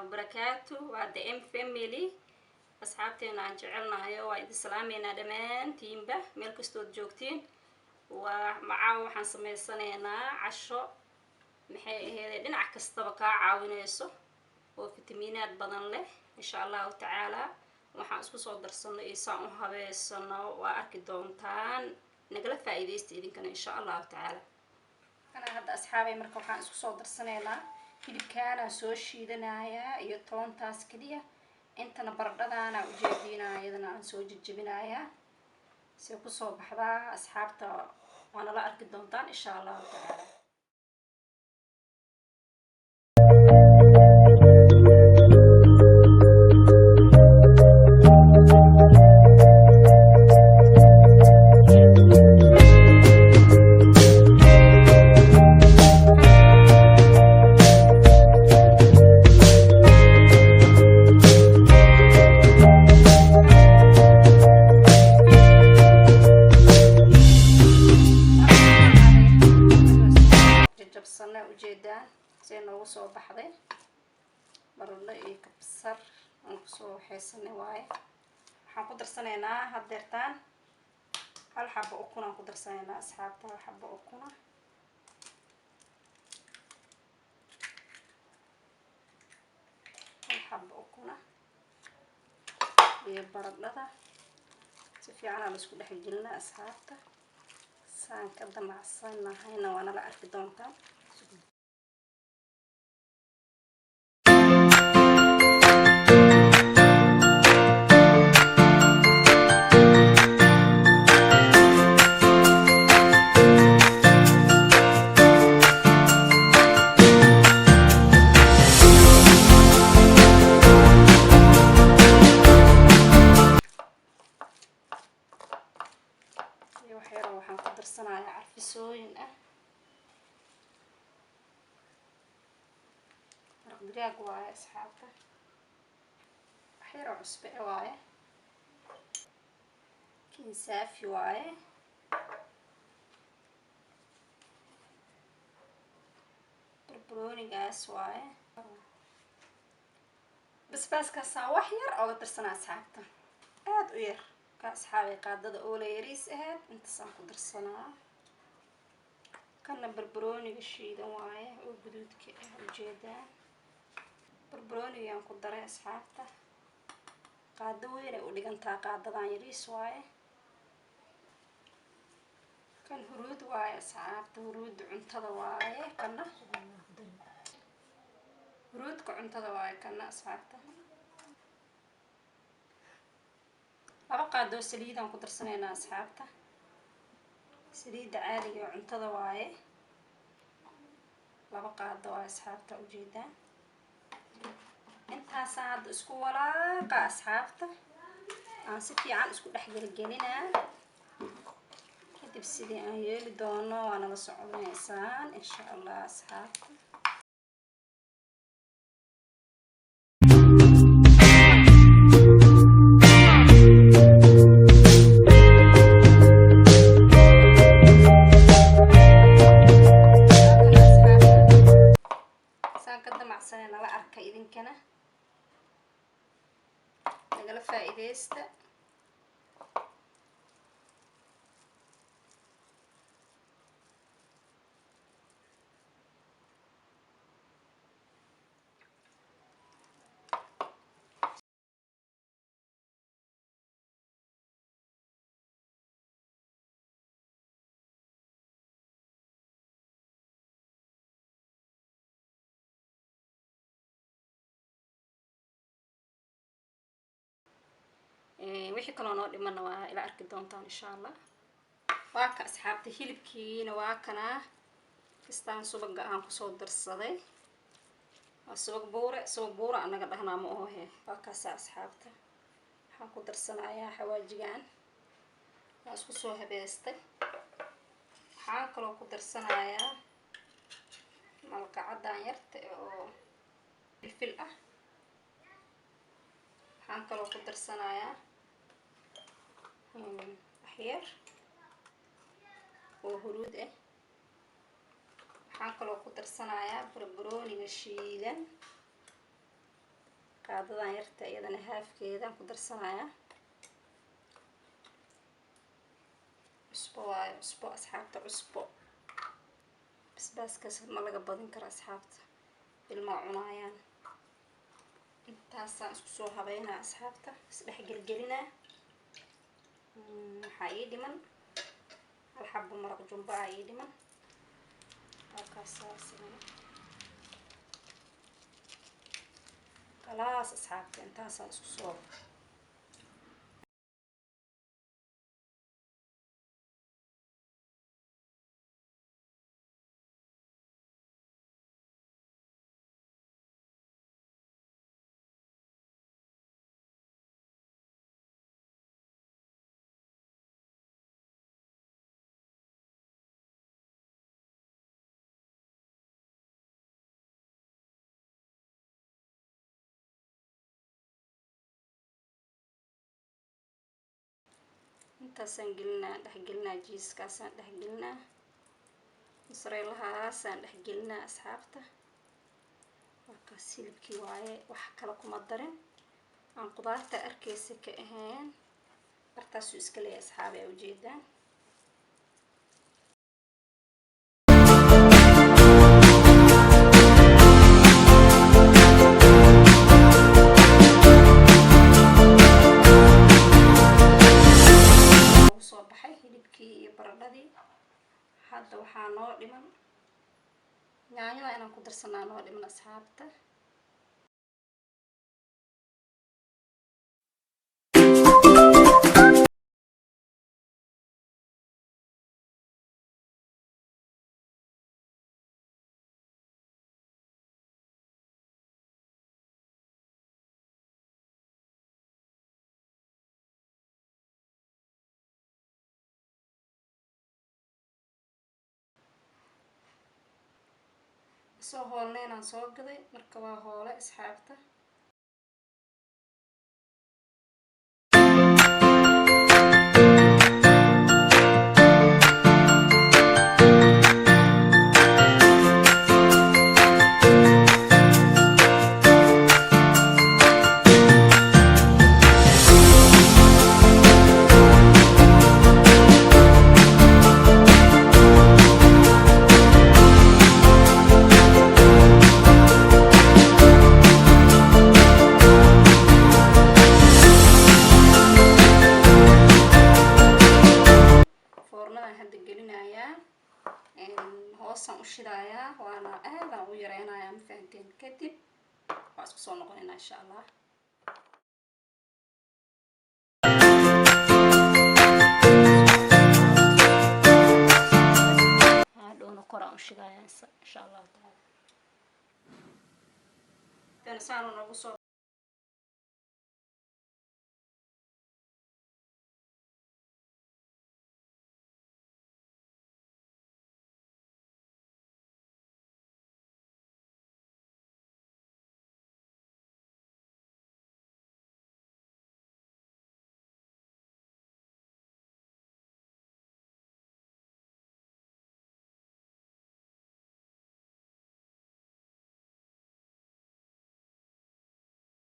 وبركاته وعد ام فاميلي اصحابتنا aan jecelnahay waa idin salaameynaa dhamaantiinba meel kastoo joogtiin ومعاو waxaan sameysanaynaa casho maxay ahayd dhinac kastaba ka caawinayso oo fitamiinaad badan leh insha Allah ta'ala waxaan isku soo darsanay isaan u habeysano waa arki doontaan nagala faa'iideysta idinkana insha Allah ta'ala ana hadda asxaabay marka waxaan isku soo darsanaynaa hilibkaana soo shiidanaya iyo toontaas kaliya intana baradhadaana u jeedinaya iyadana aan soo jajabinaya si ku soo baxda asxaabta waana la arki doontaan insha Allah ta'ala nagu soo baxday baradho iyo kabsar aan ku soo waxaysanay waaye waxaan ku darsanaynaa hadeertaan hal xabo ukun aan ku darsanaynaa asxaabta hal xabo ukun iyo baradhada si fiican aan isku dhex gelinaa asxaabta saan ka damacsanaayna waana la arki doontaa waxaan ku darsanayaa carfisooyin maraq digaag waaye asxaabta waxyar cusbe waaye kinsaafi waaye barbaroonigaas waaye basbaaskaas wax yar oo darsanaa asxaabta aad u yar ka asxaabay qaadada oo la yariis ahayd inta saan ku darsanaa kana barbarooniga shiidan waaye oo guduudka ah ujeedaa barbarooniga aan ku daray asxaabta qaado weyn ay u dhigantaa qaadadan yariis waaye kan huruud waaye asxaabta huruud cuntada waaye kana huruudka cuntada waaye kana asxaabta laba qaado saliid aan ku darsanaynaa asxaabta saliida caadiga ee cuntada waaye laba qaado waa asxaabta ujeedaa intaas hadda isku walaaqa asxaabta aan si fiican isku dhex gelgelinaa kadib sidii aan yeeli doono waana la soconaysaan insha Allah asxaabta nala arka idinkana nagala faa'iideysta wixii kale noo dhiman waa ila arki doontaan insha Allah waa ka asxaabta hilibkiina waa kana kistaan subaga aan ku soo darsaday waa subag buura anaga dhahnaa ma ohe waa ka asxaabta waxaan ku darsanayaa xawaajigan waa isku soo habeystay waxaan kaloo ku darsanayaa malqacadan yarta oo filfil ah waxaan kaloo ku darsanayaa waxyar oo huruud waxaan kaloo ku darsanayaa barbarooniga shiidan qaadadan yarta iyadana haafkeedaan ku darsanayaa. cusbo waayo, cusbo asxaabta, cusbo. basbaaskaas ma laga badin karo asxaabta, ilmaa cunaayaan. intaasaan isku soo habeynaa asxaabta, isdhex gelgelinaa. waxaa ii dhiman hal xabo maraq jumbo ah ii dhiman. خلاص asxaabta intaasaan isku soo intaasaan gelinaa, dhex gelinaa jiiskaasaan dhex gelinaa, mozzarella-haasaan dhex gelinaa asxaabta. markaas hilibkii waaye, wax kale kuma darin, aan qudaarta arkeysa ka ahayn. bartaasuu iska leeyahay asxaabi aa ujeedaan. hadda waxaa noo dhiman yaanyada inaan ku darsanaa noo dhiman asxaabta. soo hoolneenaan soo gaday, marka waa hoole asxaabta. hoosaan u shidayaa, waana aadaan u yareynayaa, ma fahanteen. kadib waa isku soo noqonaynaa insha allah. hadhowna koraan u shidayaa insha allah taala. tan saan noogu soo